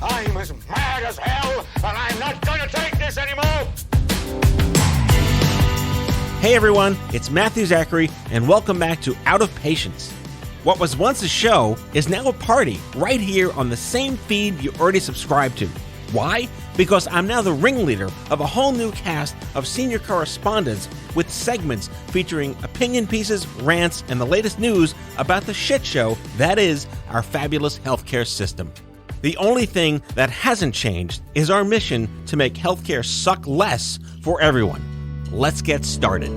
I'm as mad as hell, and I'm not going to take this anymore! Hey everyone, it's Matthew Zachary, and welcome back to Out of Patience. What was once a show is now a party right here on the same feed you already subscribed to. Why? Because I'm now the ringleader of a whole new cast of senior correspondents with segments featuring opinion pieces, rants, and the latest news about the shit show that is our fabulous healthcare system. The only thing that hasn't changed is our mission to make healthcare suck less for everyone. Let's get started.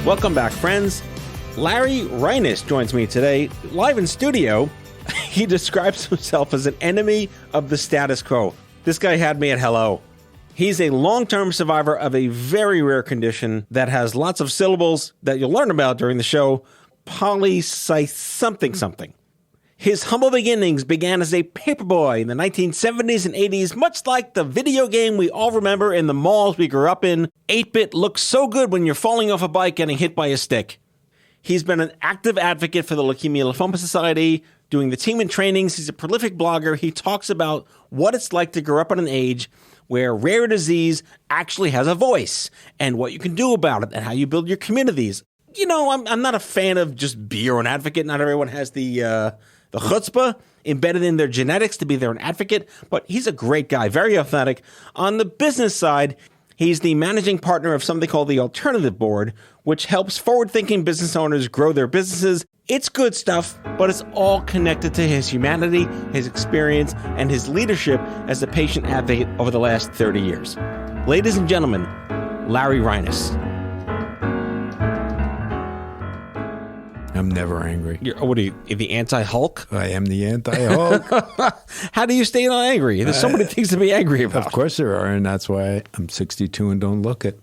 Welcome back, friends. Larry Reinus joins me today, live in studio. He describes himself as an enemy of the status quo. This guy had me at hello. He's a long-term survivor of a very rare condition that has lots of syllables that you'll learn about during the show, Polycythemia. His humble beginnings began as a paperboy in the 1970s and 80s, much like the video game we all remember in the malls we grew up in. 8-bit looks so good when you're falling off a bike getting hit by a stick. He's been an active advocate for the Leukemia Lymphoma Society, doing the team in trainings. He's a prolific blogger. He talks about what it's like to grow up in an age where rare disease actually has a voice and what you can do about it and how you build your communities. You know, I'm not a fan of just be your own advocate. Not everyone has the chutzpah embedded in their genetics to be their own advocate, but he's a great guy, very authentic. On the business side, he's the managing partner of something called the Alternative Board, which helps forward-thinking business owners grow their businesses. It's good stuff, but it's all connected to his humanity, his experience, and his leadership as a patient advocate over the last 30 years. Ladies and gentlemen, Larry Reine. I'm never angry. What are you, the anti-Hulk? I am the anti-Hulk. How do you stay not angry? There's so many things to be angry about. Of course there are, and that's why I'm 62 and don't look it.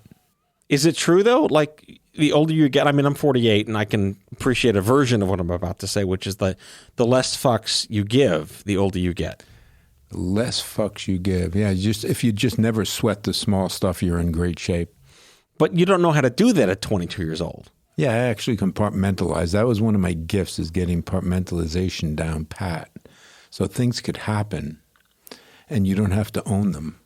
Is it true, though? Like, the older you get, I mean, I'm 48, and I can appreciate a version of what I'm about to say, which is the less fucks you give, the older you get. The less fucks you give. Yeah, if you just never sweat the small stuff, you're in great shape. But you don't know how to do that at 22 years old. Yeah, I actually compartmentalize. That was one of my gifts, is getting compartmentalization down pat. So things could happen, and you don't have to own them.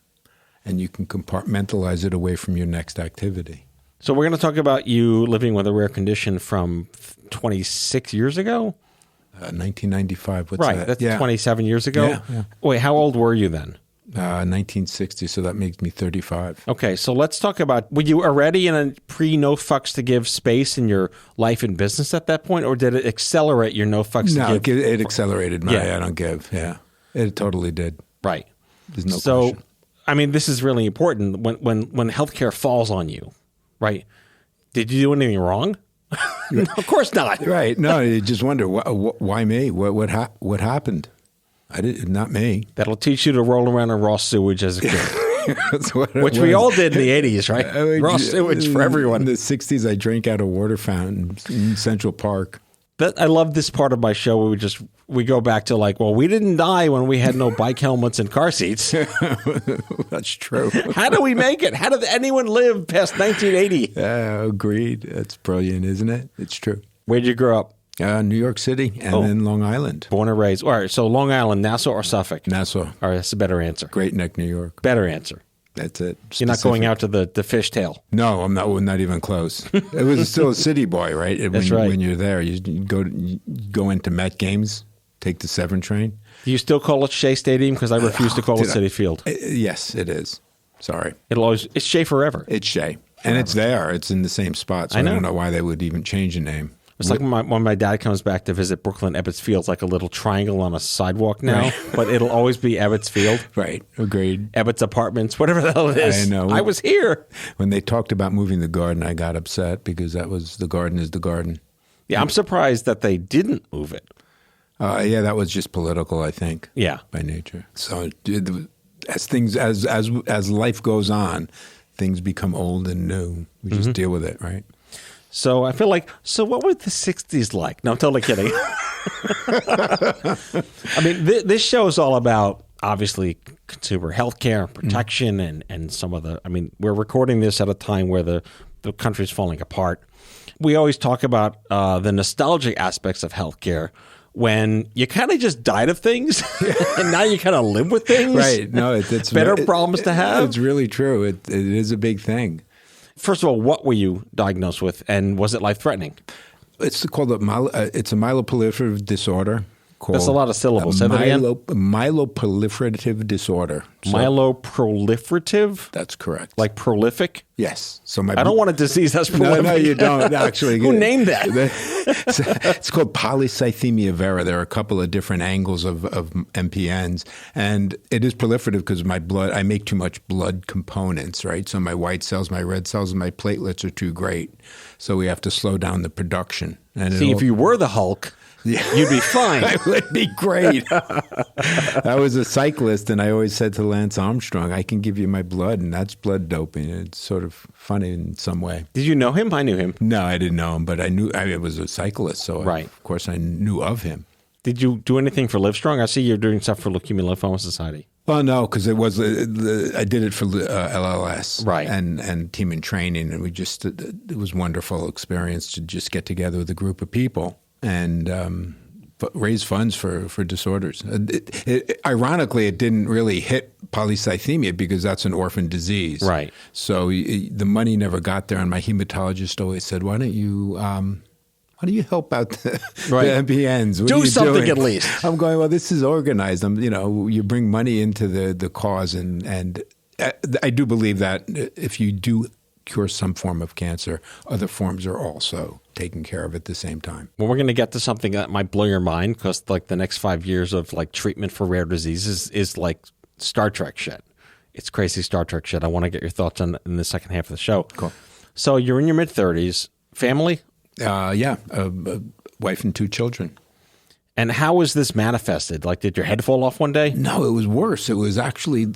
And you can compartmentalize it away from your next activity. So we're going to talk about you living with a rare condition from 26 years ago? 1995. What's right, that? that's 27 years ago? Yeah. Wait, how old were you then? 1960, so that makes me 35. Okay, so let's talk about, were you already in a pre-no fucks to give space in your life and business at that point, or did it accelerate your no fucks to give? No, it accelerated my I don't give, yeah. It totally did. Right. There's no question. So, I mean, this is really important. When healthcare falls on you, right, did you do anything wrong? No, of course not. Right, no, you just wonder, why me? What happened? Not me. That'll teach you to roll around in raw sewage as a kid. Which we all did in the 80s, right? Raw sewage for everyone. In the 60s, I drank out of water fountain in Central Park. I love this part of my show where we go back to like, well, we didn't die when we had no bike helmets and car seats. That's true. How do we make it? How did anyone live past 1980? Agreed. That's brilliant, isn't it? It's true. Where'd you grow up? New York City and then Long Island. Born and raised. All right, so Long Island, Nassau or Suffolk? Nassau. All right, that's a better answer. Great Neck, New York. Better answer. That's it. You're not going out to the fishtail. No, I'm not. We're not even close. It was still a city boy, right? That's right. When you're there, you go into Met games, take the 7 train. Do you still call it Shea Stadium? Because I refuse to call it Citi Field. Yes, it is. Sorry. It's Shea forever. It's Shea. And it's there. It's in the same spot. So I don't know why they would even change the name. It's like when my dad comes back to visit Brooklyn, Ebbets Field, it's like a little triangle on a sidewalk now, right. But it'll always be Ebbets Field. Right, agreed. Ebbets Apartments, whatever the hell it is. I know. I was here. When they talked about moving the garden, I got upset because the garden is the garden. Yeah, I'm surprised that they didn't move it. Yeah, that was just political, I think. Yeah. By nature. So as life goes on, things become old and new. We just deal with it, right? So I feel like, what were the 60s like? No, I'm totally kidding. I mean, this show is all about obviously consumer healthcare, protection, and some of the, I mean, we're recording this at a time where the country's falling apart. We always talk about the nostalgic aspects of healthcare when you kind of just died of things and now you kind of live with things. Right. No, it's better problems to have. It's really true. It is a big thing. First of all, what were you diagnosed with, and was it life-threatening? It's called it's a myeloproliferative disorder. That's a lot of syllables. Say that again. Myeloproliferative disorder. So, myeloproliferative? That's correct. Like prolific? Yes. So I don't want a disease that's prolific. No, you don't. Actually, who named that? It's called Polycythemia Vera. There are a couple of different angles of MPNs, and it is proliferative because I make too much blood components, right? So my white cells, my red cells, and my platelets are too great. So we have to slow down the production. And see, if you were the Hulk, you'd be fine. I would be great. I was a cyclist, and I always said to Lance Armstrong, I can give you my blood, and that's blood doping. It's sort of funny in some way. Did you know him? I knew him. No, I didn't know him, but I was a cyclist, so of course I knew of him. Did you do anything for Livestrong? I see you're doing stuff for Leukemia Lymphoma Society. Oh, no, because I did it for LLS and Team in Training, and it was a wonderful experience to just get together with a group of people and raise funds for disorders. Ironically, it didn't really hit polycythemia because that's an orphan disease. Right. So the money never got there, and my hematologist always said, why don't you help out the MPNs? What do something at least. I'm going, well, this is organized. You bring money into the cause, and I do believe that if you do cure some form of cancer, other forms are also taken care of at the same time. Well, we're going to get to something that might blow your mind because like the next 5 years of like treatment for rare diseases is like Star Trek shit. It's crazy Star Trek shit. I want to get your thoughts on in the second half of the show. Cool. So you're in your mid-30s. Family? A wife and 2 children. And how was this manifested? Like, did your head fall off one day? No, it was worse. It was actually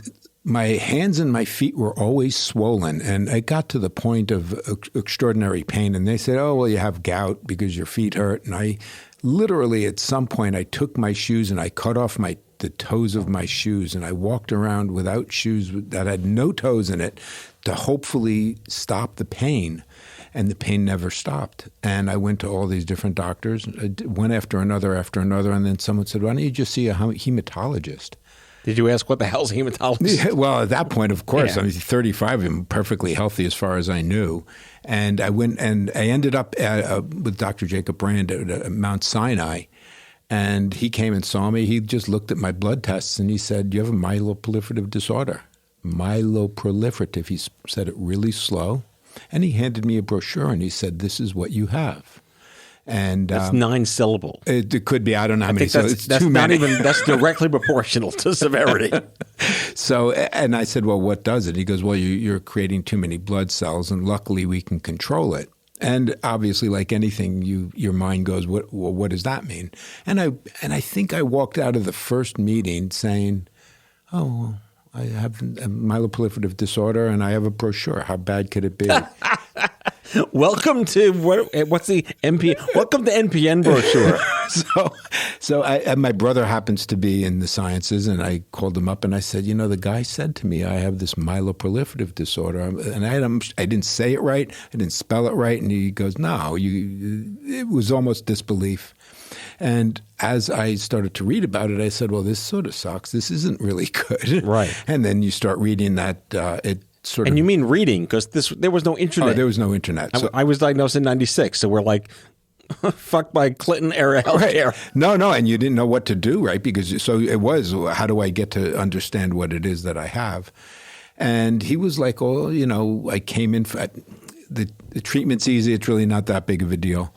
my hands and my feet were always swollen, and I got to the point of extraordinary pain. And they said, "Oh, well, you have gout because your feet hurt." And I literally, at some point, I took my shoes and I cut off the toes of my shoes, and I walked around without shoes that had no toes in it to hopefully stop the pain. And the pain never stopped. And I went to all these different doctors, one after another, and then someone said, why don't you just see a hematologist? Did you ask what the hell's a hematologist? Yeah, well, at that point, of course. I was 35. I'm perfectly healthy as far as I knew. And I went and I ended up with Dr. Jacob Brand at Mount Sinai. And he came and saw me. He just looked at my blood tests and he said, you have a myeloproliferative disorder. Myeloproliferative. He said it really slow. And he handed me a brochure and he said, this is what you have. And that's 9 syllable. It could be. I don't know how many. That's not even. That's directly proportional to severity. So, and I said, well, what does it? He goes, well, you're creating too many blood cells, and luckily we can control it. And obviously, like anything, your mind goes, what does that mean? And I think I walked out of the first meeting saying, oh, I have a myeloproliferative disorder, and I have a brochure. How bad could it be? Welcome to what's the NPN? Welcome to NPN brochure. So my brother happens to be in the sciences, and I called him up and I said, the guy said to me, I have this myeloproliferative disorder, and I didn't say it right, I didn't spell it right, and he goes, no, it was almost disbelief. And as I started to read about it, I said, well, this sort of sucks. This isn't really good. Right. And then you start reading that it sort of. And you mean reading, because there was no internet. Oh, there was no internet. I was diagnosed in 96, so we're like fucked by Clinton-era healthcare. Right. No, and you didn't know what to do, right? Because so it was, how do I get to understand what it is that I have? And he was like, oh, I came in for the treatment's easy. It's really not that big of a deal.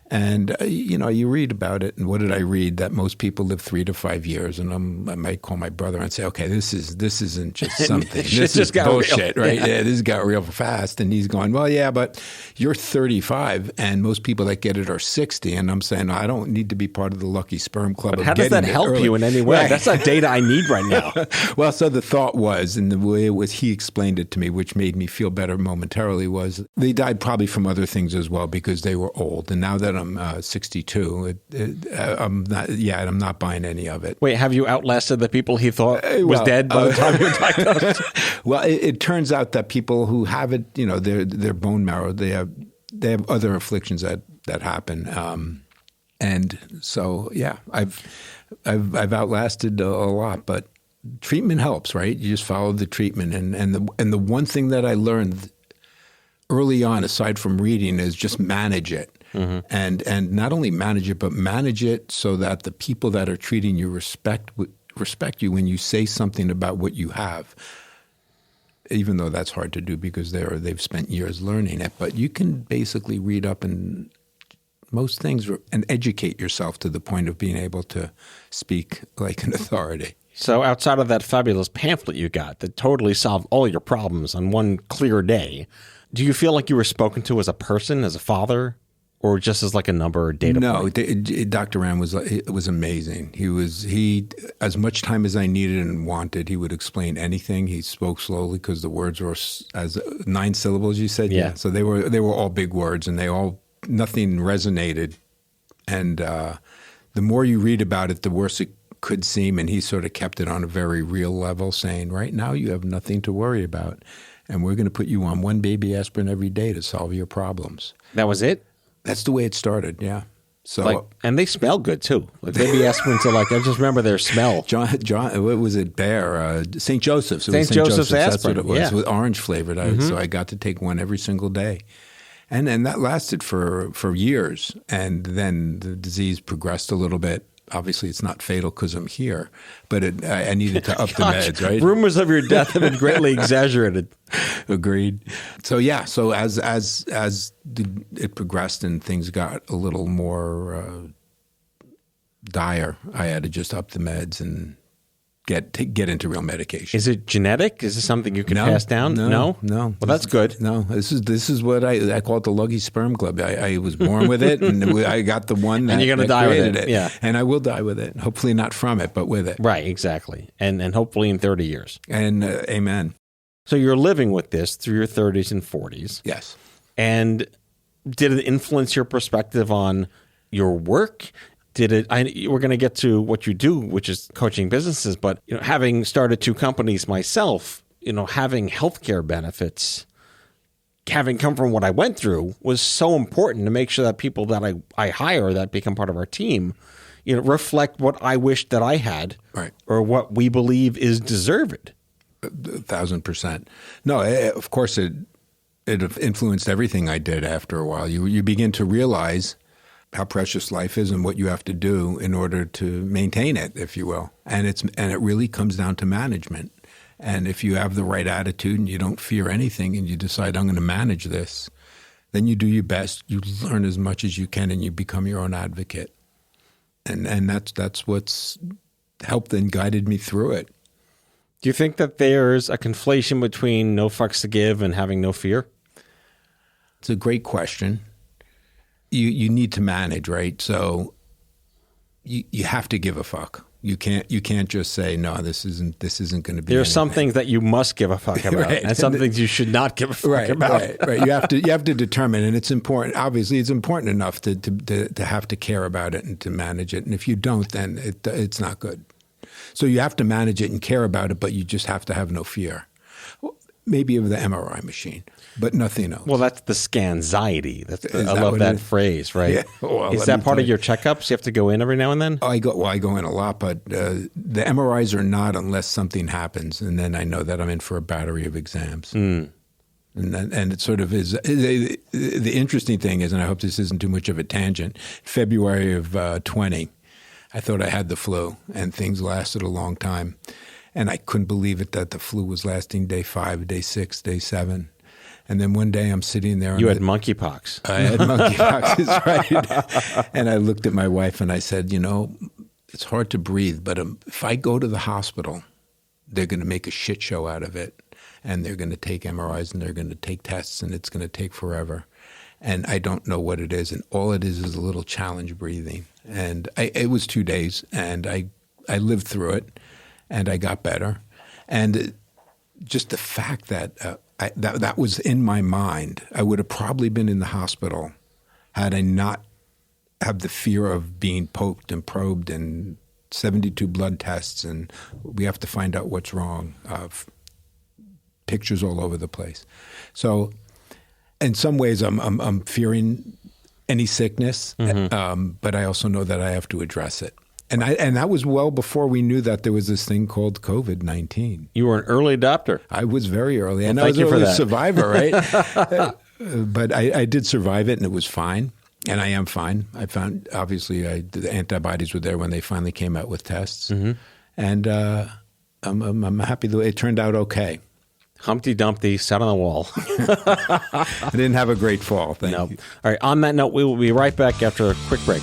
And, you read about it. And what did I read? That most people live 3 to 5 years. And I might call my brother and say, okay, this isn't just something. This is bullshit, right? Yeah, this got real fast. And he's going, well, yeah, but you're 35 and most people that get it are 60. And I'm saying, I don't need to be part of the lucky sperm club. But how does that help you in any way? Right. That's not data I need right now. Well, so the thought was, and the way it was, he explained it to me, which made me feel better momentarily, was they died probably from other things as well because they were old. And now that that I'm 62. I'm not buying any of it. Wait, have you outlasted the people he thought was dead by the time you were diagnosed? Well, it turns out that people who have it, their bone marrow, they have other afflictions that happen, and so I've outlasted a lot, but treatment helps, right? You just follow the treatment, and the one thing that I learned early on, aside from reading, is just manage it. Mm-hmm. And not only manage it, but manage it so that the people that are treating you respect you when you say something about what you have, even though that's hard to do because they've spent years learning it. But you can basically read up and most things and educate yourself to the point of being able to speak like an authority. So outside of that fabulous pamphlet you got that totally solved all your problems on one clear day, do you feel like you were spoken to as a person, as a father, or just as like a number or data point? No, Dr. Ram was amazing. He as much time as I needed and wanted, he would explain anything. He spoke slowly because the words were as 9 syllables, you said? Yeah. So they were all big words, and nothing resonated. And the more you read about it, the worse it could seem. And he sort of kept it on a very real level, saying, right now you have nothing to worry about. And we're going to put you on 1 baby aspirin every day to solve your problems. That was it? That's the way it started, yeah. So, and they smell good too. Like baby aspirins are I just remember their smell. John, what was it? Bear, St. Joseph's. St. Joseph's aspirin. That's what it was, yeah. with orange flavored. So I got to take one every single day. And that lasted for years. And then the disease progressed a little bit. Obviously, it's not fatal because I'm here, but I needed to up the meds, right? Rumors of your death have been greatly exaggerated. Agreed. So as it progressed and things got a little more dire, I had to just up the meds and get into real medication. Is it genetic? Is this something you can pass down? No. Well, that's good. No, this is what I call it the Lucky Sperm Club. I was born with it, and I got the one that, and you're going to die with it. Yeah, and I will die with it. Hopefully not from it, but with it. Right, exactly, and hopefully in 30 years. And amen. So you're living with this through your 30s and 40s. Yes. And did it influence your perspective on your work? We're going to get to what you do, which is coaching businesses, but having started 2 companies myself, having healthcare benefits, having come from what I went through, was so important to make sure that people that I hire that become part of our team, reflect what I wish that I had, right, or what we believe is deserved. 1,000%. No, of course it influenced everything I did after a while. You begin to realize how precious life is and what you have to do in order to maintain it, if you will. And it really comes down to management. And if you have the right attitude and you don't fear anything and you decide, I'm going to manage this, then you do your best. You learn as much as you can and you become your own advocate. And that's what's helped and guided me through it. Do you think that there's a conflation between no fucks to give and having no fear? It's a great question. You need to manage, right? So you have to give a fuck. You can't just say, no, this isn't going to be. There are some things that you must give a fuck about, right, and some things you should not give a fuck about. Right. You have to determine, and it's important. Obviously, it's important enough to have to care about it and to manage it. And if you don't, then it's not good. So you have to manage it and care about it, but you just have to have no fear. Maybe of the MRI machine, but nothing else. Well, that's the scanxiety. I love that phrase, right? Yeah. Well, is that part of your checkups? You have to go in every now and then? I go in a lot, but the MRIs are not unless something happens, and then I know that I'm in for a battery of exams. Mm. And it sort of is. The interesting thing is, and I hope this isn't too much of a tangent, February of 20, I thought I had the flu, and things lasted a long time. And I couldn't believe it that the flu was lasting day 5, day 6, day 7. And then one day I'm sitting there. You had monkeypox. I had monkeypox, that's right. And I looked at my wife and I said, it's hard to breathe, but if I go to the hospital, they're going to make a shit show out of it. And they're going to take MRIs and they're going to take tests and it's going to take forever. And I don't know what it is. And all it is a little challenge breathing. And it was 2 days and I lived through it. And I got better. And just the fact that that was in my mind, I would have probably been in the hospital had I not have the fear of being poked and probed and 72 blood tests, and we have to find out what's wrong. Pictures all over the place. So in some ways, I'm fearing any sickness, but I also know that I have to address it. And that was well before we knew that there was this thing called COVID-19. You were an early adopter. I was very early. Well, and I was thank you for a that. survivor, right? But I did survive it, and it was fine. And I am fine. I found, obviously, the antibodies were there when they finally came out with tests. And I'm happy the way it turned out okay. Humpty Dumpty sat on the wall. I didn't have a great fall, thank you. All right, on that note, we will be right back after a quick break.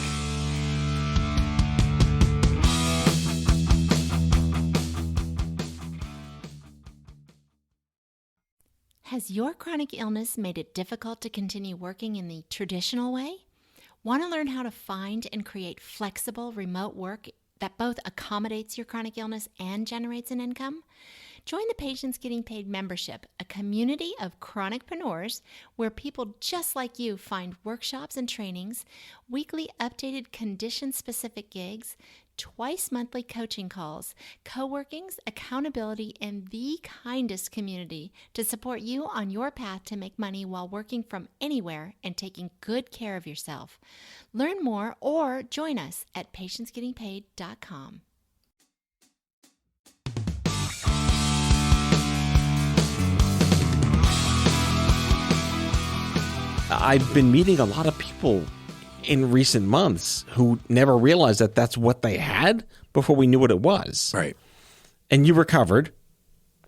Has your chronic illness made it difficult to continue working in the traditional way? Want to learn how to find and create flexible remote work that both accommodates your chronic illness and generates an income? Join the Patients Getting Paid membership, a community of chronicpreneurs where people just like you find workshops and trainings, weekly updated condition-specific gigs, twice monthly coaching calls, co-workings, accountability, and the kindest community to support you on your path to make money while working from anywhere and taking good care of yourself. Learn more or join us at patientsgettingpaid.com. I've been meeting a lot of people in recent months who never realized that that's what they had before we knew what it was. Right. And you recovered.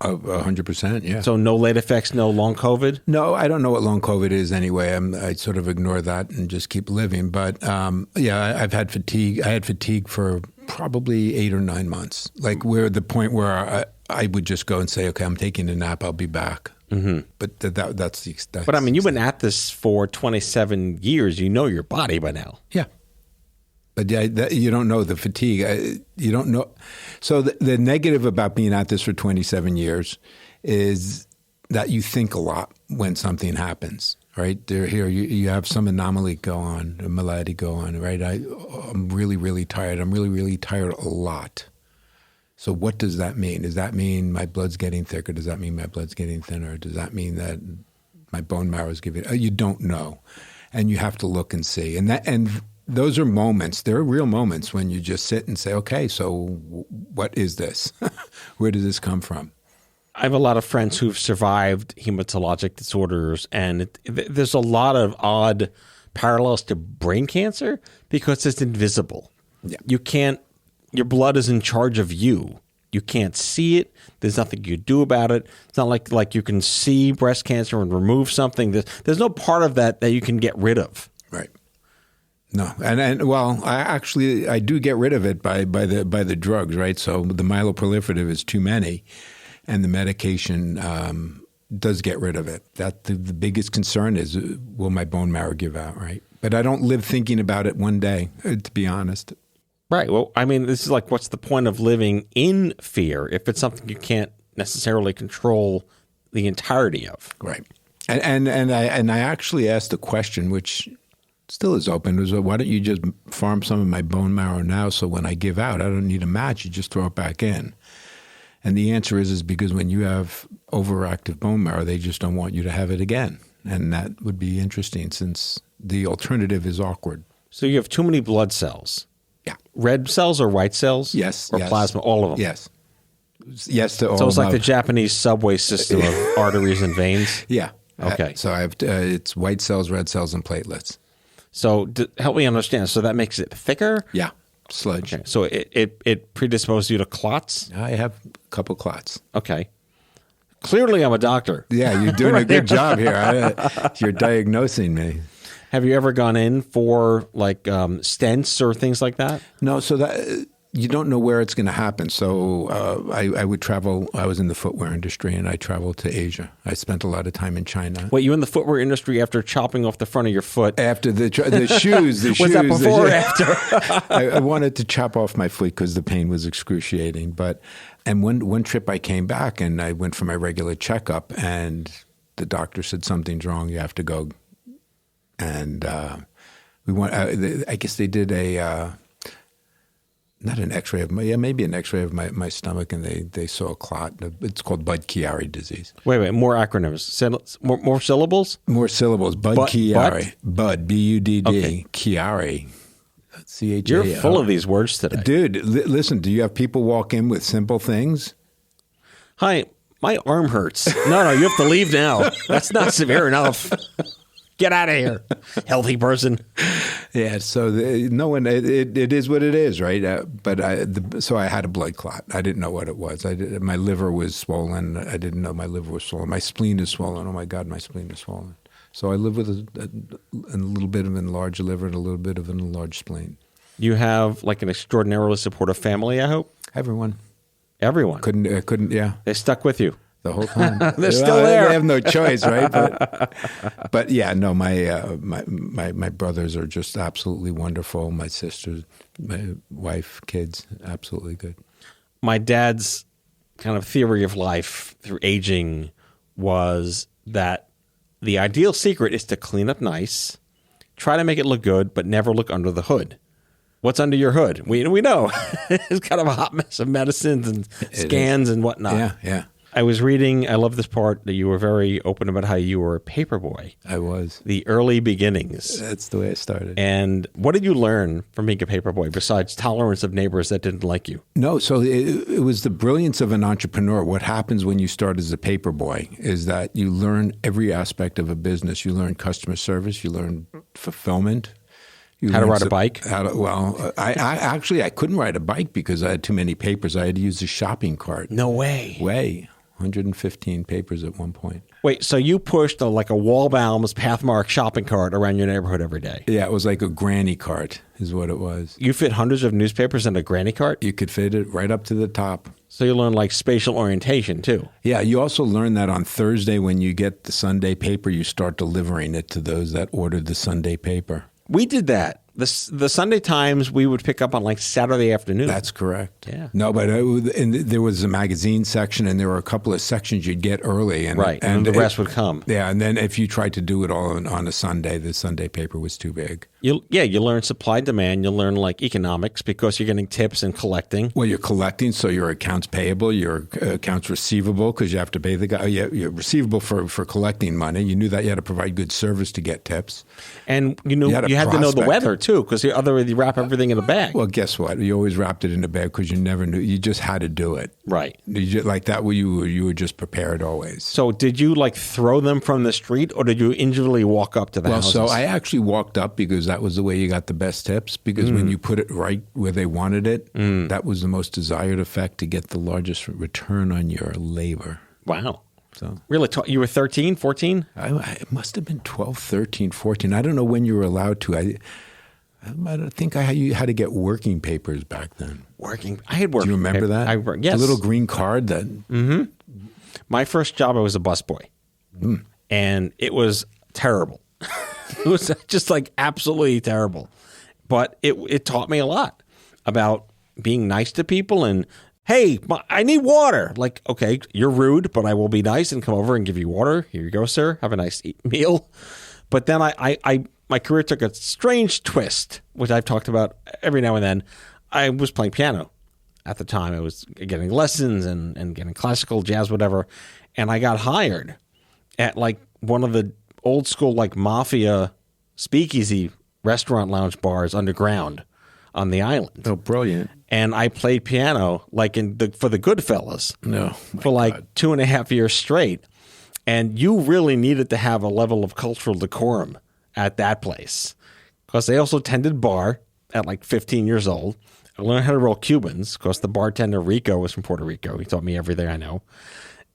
100%, yeah. So no late effects, no long COVID? No, I don't know what long COVID is anyway. I sort of ignore that and just keep living. But yeah, I've had fatigue. I had fatigue for probably 8 or 9 months. Like we're at the point where I would just go and say, okay, I'm taking a nap. I'll be back. But that's the extent. But I mean, you've been at this for 27 years. You know your body by now. Yeah. But you don't know the fatigue. You don't know. So the negative about being at this for 27 years is that you think a lot when something happens, right? Here you have some anomaly go on, a malady go on, right? I'm really, really tired. I'm really, really tired a lot. So what does that mean? Does that mean my blood's getting thicker? Does that mean my blood's getting thinner? Does that mean that my bone marrow is giving? You don't know, and you have to look and see. And those are moments. There are real moments when you just sit and say, "Okay, so what is this? Where did this come from?" I have a lot of friends who've survived hematologic disorders, and there's a lot of odd parallels to brain cancer because it's invisible. Yeah. You can't. Your blood is in charge of you. You can't see it. There's nothing you do about it. It's not like you can see breast cancer and remove something. There's no part of that you can get rid of. Right. No, and well, I do get rid of it by the drugs, right? So the myeloproliferative is too many, and the medication does get rid of it. That the biggest concern is, will my bone marrow give out, right? But I don't live thinking about it one day, to be honest. Right. Well, I mean, this is like, what's the point of living in fear if it's something you can't necessarily control the entirety of? Right. And I actually asked a question, which still is open, was, why don't you just farm some of my bone marrow now so when I give out, I don't need a match, you just throw it back in. And the answer is because when you have overactive bone marrow, they just don't want you to have it again. And that would be interesting since the alternative is awkward. So you have too many blood cells. Yeah. Red cells or white cells? Yes. Or yes. plasma? All of them? Yes. Yes to all. So it's like of the Japanese subway system of arteries and veins? Yeah. Okay. So I have it's white cells, red cells, and platelets. So help me understand. So that makes it thicker? Yeah. Sludge. Okay. So it predisposes you to clots? I have a couple clots. Okay. Clearly I'm a doctor. Yeah, you're doing a good job here. You're diagnosing me. Have you ever gone in for like stents or things like that? No, so that you don't know where it's going to happen. So I would travel. I was in the footwear industry, and I traveled to Asia. I spent a lot of time in China. Wait, you in the footwear industry after chopping off the front of your foot? After the shoes, the Was shoes. that before or after? I wanted to chop off my foot because the pain was excruciating. And one trip I came back, and I went for my regular checkup, and the doctor said, something's wrong. You have to go. And We went. I guess they did not an X-ray of maybe an X-ray of my stomach, and they saw a clot. It's called Budd-Chiari disease. Wait, more acronyms. More syllables? More syllables. Budd-Chiari. Budd, B-U-D-D. Okay. Chiari. C-H-A-R. You're full of these words today. Dude, listen, do you have people walk in with simple things? Hi, my arm hurts. No, you have to leave now. That's not severe enough. Get out of here, healthy person. Yeah, so no one. It is what it is, right? So I had a blood clot. I didn't know what it was. My liver was swollen. I didn't know my liver was swollen. My spleen is swollen. Oh my God, my spleen is swollen. So I live with a little bit of an enlarged liver and a little bit of an enlarged spleen. You have like an extraordinarily supportive family, I hope. Everyone. Couldn't. Yeah. They stuck with you. The whole time. They're still there. They have no choice, right? But yeah, no, my brothers are just absolutely wonderful. My sisters, my wife, kids, absolutely good. My dad's kind of theory of life through aging was that the ideal secret is to clean up nice, try to make it look good, but never look under the hood. What's under your hood? We know. It's kind of a hot mess of medicines and scans and whatnot. Yeah. I was reading, I love this part, that you were very open about how you were a paperboy. I was. The early beginnings. That's the way it started. And what did you learn from being a paperboy besides tolerance of neighbors that didn't like you? No, so it was the brilliance of an entrepreneur. What happens when you start as a paperboy is that you learn every aspect of a business. You learn customer service, you learn fulfillment. How to ride a bike? I couldn't ride a bike because I had too many papers. I had to use a shopping cart. No way. 115 papers at one point. Wait, so you pushed like a Walbaum's Pathmark shopping cart around your neighborhood every day? Yeah, it was like a granny cart is what it was. You fit hundreds of newspapers in a granny cart? You could fit it right up to the top. So you learn like spatial orientation too? Yeah, you also learn that on Thursday when you get the Sunday paper, you start delivering it to those that ordered the Sunday paper. We did that. The Sunday Times we would pick up on like Saturday afternoon. That's correct. Yeah. No, but there was a magazine section, and there were a couple of sections you'd get early. And the rest would come. Yeah, and then if you tried to do it all on a Sunday, the Sunday paper was too big. You learn supply demand. You learn like economics because you're getting tips and collecting. Well, you're collecting, so your accounts payable, your accounts receivable, because you have to pay the guy. You're receivable for collecting money. You knew that you had to provide good service to get tips. And you had to know the weather too, because otherwise you wrap everything in a bag. Well, guess what? You always wrapped it in a bag because you never knew. You just had to do it. Right. Like that, you were just prepared always. So did you like throw them from the street, or did you individually walk up to the houses? So I actually walked up because that was the way you got the best tips. Because when you put it right where they wanted it, that was the most desired effect to get the largest return on your labor. Wow. So really, you were 13, 14? I must have been 12, 13, 14. I don't know when you were allowed to. I think you had to get working papers back then. I had working. Do you remember that? Yes. The little green card that. Mm-hmm. My first job, I was a busboy, and it was terrible. It was just like absolutely terrible, but it taught me a lot about being nice to people and. Hey, I need water. Like, okay, you're rude, but I will be nice and come over and give you water. Here you go, sir. Have a nice meal. But then my career took a strange twist, which I've talked about every now and then. I was playing piano at the time. I was getting lessons and getting classical, jazz, whatever. And I got hired at like one of the old school like mafia speakeasy restaurant lounge bars underground on the island. Oh, brilliant. And I played piano like for the Goodfellas for like 2.5 years straight. And you really needed to have a level of cultural decorum at that place because they also tended bar at like 15 years old. I learned how to roll Cubans because the bartender Rico was from Puerto Rico. He taught me everything I know.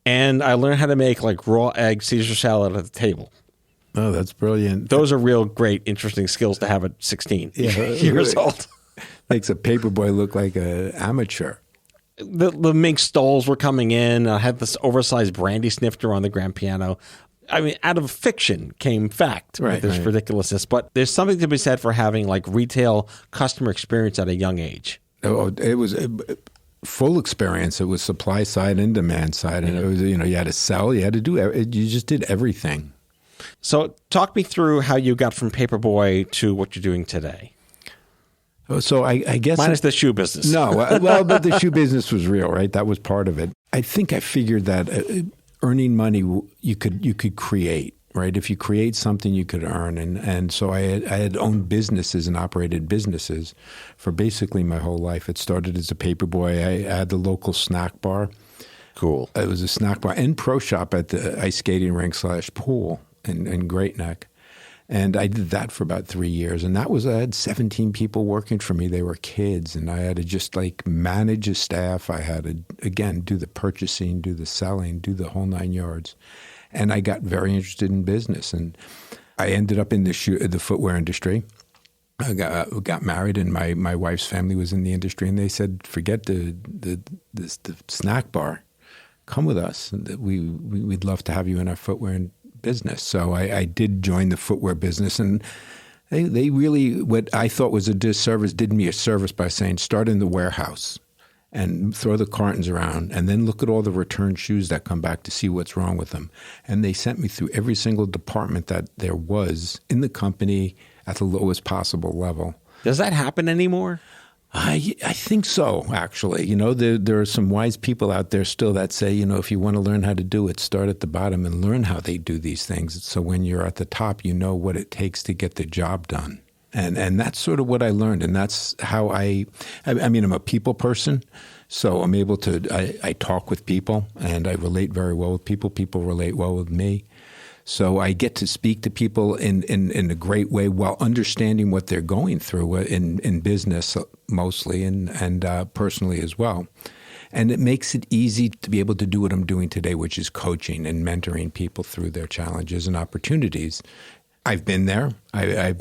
And I learned how to make like raw egg Caesar salad at the table. Oh, that's brilliant. Those are real great, interesting skills to have at 16 years old. Makes a paperboy look like an amateur. The mink stalls were coming in. I had this oversized brandy snifter on the grand piano. I mean, out of fiction came fact. Right, there's ridiculousness. But there's something to be said for having like retail customer experience at a young age. Oh, it was a full experience. It was supply side and demand side. And it was, you had to sell. You had to do, you just did everything. So talk me through how you got from Paperboy to what you're doing today. So I guess... Minus the shoe business. No, well, but the shoe business was real, right? That was part of it. I think I figured that earning money you could create, right? If you create something, you could earn. And so I had owned businesses and operated businesses for basically my whole life. It started as a paperboy. I had the local snack bar. Cool. It was a snack bar and pro shop at the ice skating rink / pool in Great Neck. And I did that for about 3 years. And I had 17 people working for me. They were kids. And I had to just manage a staff. I had to, again, do the purchasing, do the selling, do the whole 9 yards. And I got very interested in business. And I ended up in the footwear industry. I got married, and my wife's family was in the industry. And they said, forget the snack bar. Come with us. We'd love to have you in our footwear business. So I did join the footwear business, and they really, what I thought was a disservice, did me a service by saying, start in the warehouse and throw the cartons around and then look at all the return shoes that come back to see what's wrong with them. And they sent me through every single department that there was in the company at the lowest possible level. Does that happen anymore? I think so, actually. There are some wise people out there still that say, if you want to learn how to do it, start at the bottom and learn how they do these things. So when you're at the top, you know what it takes to get the job done. And that's sort of what I learned. And that's how I'm a people person. So I'm able to, I talk with people and I relate very well with people. People relate well with me. So I get to speak to people in a great way while understanding what they're going through in business mostly and personally as well. And it makes it easy to be able to do what I'm doing today, which is coaching and mentoring people through their challenges and opportunities. I've been there. I've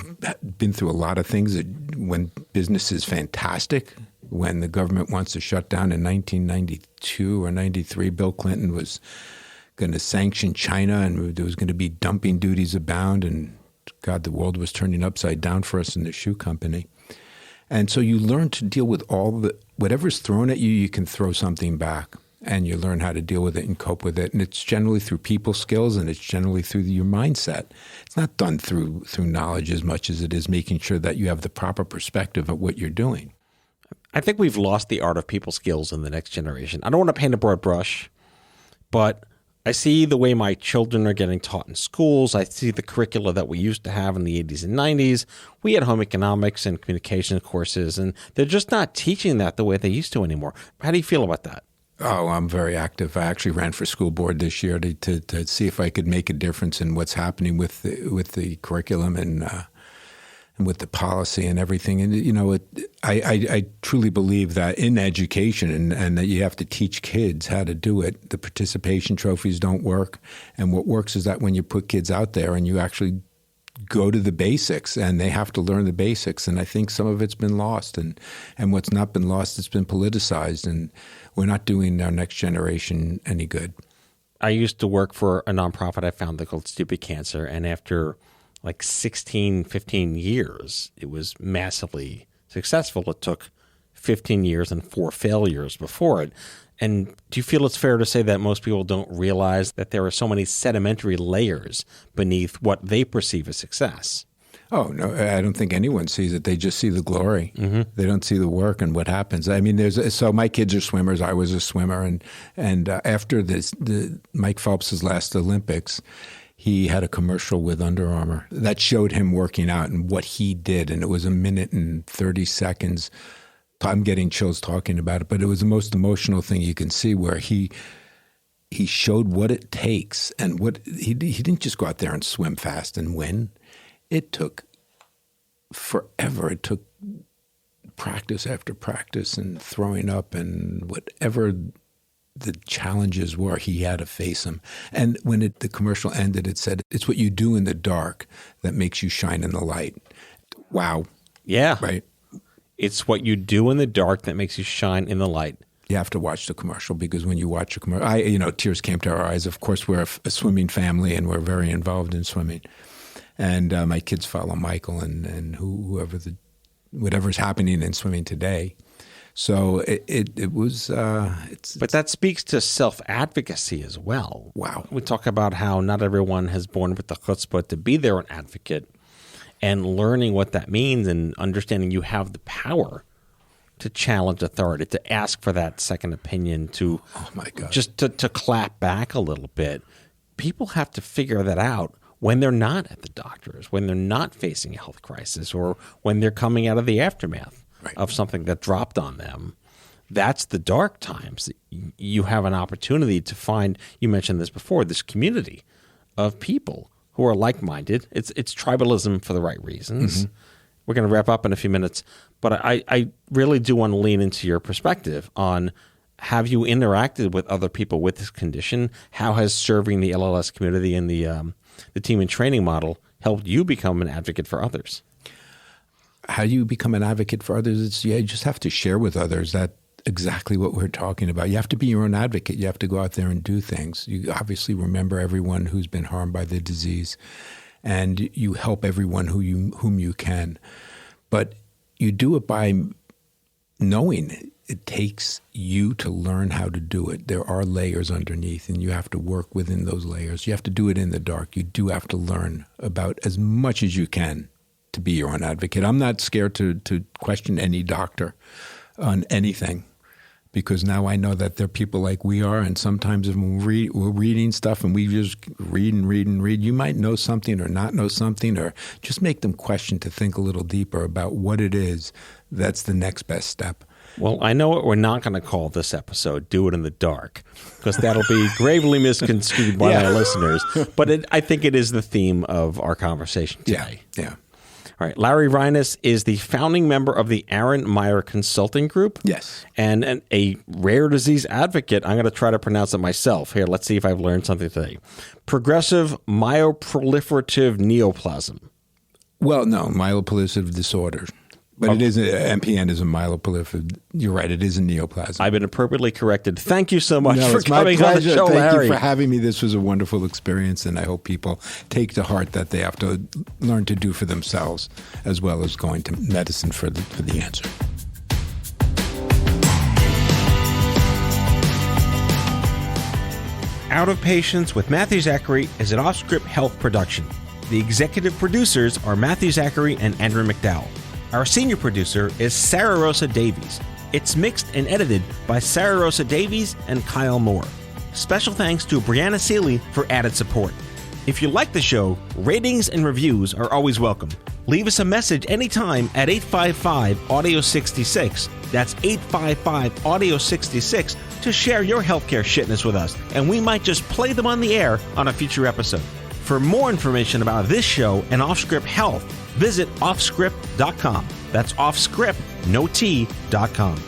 been through a lot of things when business is fantastic. When the government wants to shut down in 1992 or 93, Bill Clinton was going to sanction China, and there was going to be dumping duties abound, and God, the world was turning upside down for us in the shoe company. And so you learn to deal with whatever's thrown at you, you can throw something back, and you learn how to deal with it and cope with it. And it's generally through people skills, and it's generally through your mindset. It's not done through knowledge as much as it is making sure that you have the proper perspective of what you're doing. I think we've lost the art of people skills in the next generation. I don't want to paint a broad brush, but I see the way my children are getting taught in schools. I see the curricula that we used to have in the 80s and 90s. We had home economics and communication courses, and they're just not teaching that the way they used to anymore. How do you feel about that? Oh, I'm very active. I actually ran for school board this year to see if I could make a difference in what's happening with the curriculum and with the policy and everything. And, I truly believe that in education and that you have to teach kids how to do it. The participation trophies don't work. And what works is that when you put kids out there and you actually go to the basics, and they have to learn the basics. And I think some of it's been lost. And what's not been lost, it's been politicized. And we're not doing our next generation any good. I used to work for a nonprofit I founded called Stupid Cancer. And after 16, 15 years, it was massively successful. It took 15 years and 4 failures before it. And do you feel it's fair to say that most people don't realize that there are so many sedimentary layers beneath what they perceive as success? Oh, no, I don't think anyone sees it. They just see the glory. Mm-hmm. They don't see the work and what happens. I mean, so my kids are swimmers. I was a swimmer. And after Mike Phelps' last Olympics, he had a commercial with Under Armour that showed him working out and what he did. And it was 1 minute and 30 seconds. I'm getting chills talking about it, but it was the most emotional thing you can see, where he showed what it takes. And what he didn't just go out there and swim fast and win. It took forever. It took practice after practice and throwing up and whatever the challenges were, he had to face them. And when the commercial ended, it said, "It's what you do in the dark that makes you shine in the light." Wow. Yeah. Right? It's what you do in the dark that makes you shine in the light. You have to watch the commercial, because when you watch a commercial, tears came to our eyes. Of course, we're a swimming family, and we're very involved in swimming. And my kids follow Michael and whatever's happening in swimming today. So it was. But that speaks to self-advocacy as well. Wow. We talk about how not everyone has born with the chutzpah to be their own advocate, and learning what that means and understanding you have the power to challenge authority, to ask for that second opinion, to just to clap back a little bit. People have to figure that out when they're not at the doctor's, when they're not facing a health crisis, or when they're coming out of the aftermath of something that dropped on them. That's the dark times. You have an opportunity to find, you mentioned this before, this community of people who are like-minded. It's tribalism for the right reasons. Mm-hmm. We're going to wrap up in a few minutes, but I really do want to lean into your perspective on, have you interacted with other people with this condition? How has serving the LLS community and the team and training model helped you become an advocate for others? How do you become an advocate for others? You just have to share with others. That's exactly what we're talking about. You have to be your own advocate. You have to go out there and do things. You obviously remember everyone who's been harmed by the disease, and you help everyone whom you can. But you do it by knowing it takes you to learn how to do it. There are layers underneath, and you have to work within those layers. You have to do it in the dark. You do have to learn about as much as you can to be your own advocate. I'm not scared to question any doctor on anything, because now I know that there are people like we are, and sometimes when we're reading stuff and we just read and read and read, you might know something or not know something, or just make them question to think a little deeper about what it is that's the next best step. Well, I know what we're not going to call this episode Do It in the Dark, because that'll be gravely misconstrued by our listeners. But I think it is the theme of our conversation today. Yeah. All right. Larry Reinus is the founding member of the Aaron Myer Consulting Group. Yes. And a rare disease advocate. I'm going to try to pronounce it myself. Here, let's see if I've learned something today. Progressive Myeloproliferative Neoplasm. Well, no, Myelopoliferative Disorder. But it is MPN is a myeloproliferative. You're right. It is a neoplasm. I've been appropriately corrected. Thank you so much for coming on the show, Larry. Thank you for having me. This was a wonderful experience, and I hope people take to heart that they have to learn to do for themselves, as well as going to medicine for the answer. Out of Patients with Matthew Zachary is an OffScrip Health production. The executive producers are Matthew Zachary and Andrew McDowell. Our senior producer is Sarah Rosa Davies. It's mixed and edited by Sarah Rosa Davies and Kyle Moore. Special thanks to Brianna Seeley for added support. If you like the show, ratings and reviews are always welcome. Leave us a message anytime at 855-AUDIO-66. That's 855-AUDIO-66 to share your healthcare shitness with us, and we might just play them on the air on a future episode. For more information about this show and OffScrip Health, visit offscrip.com. That's offscrip, no T.com.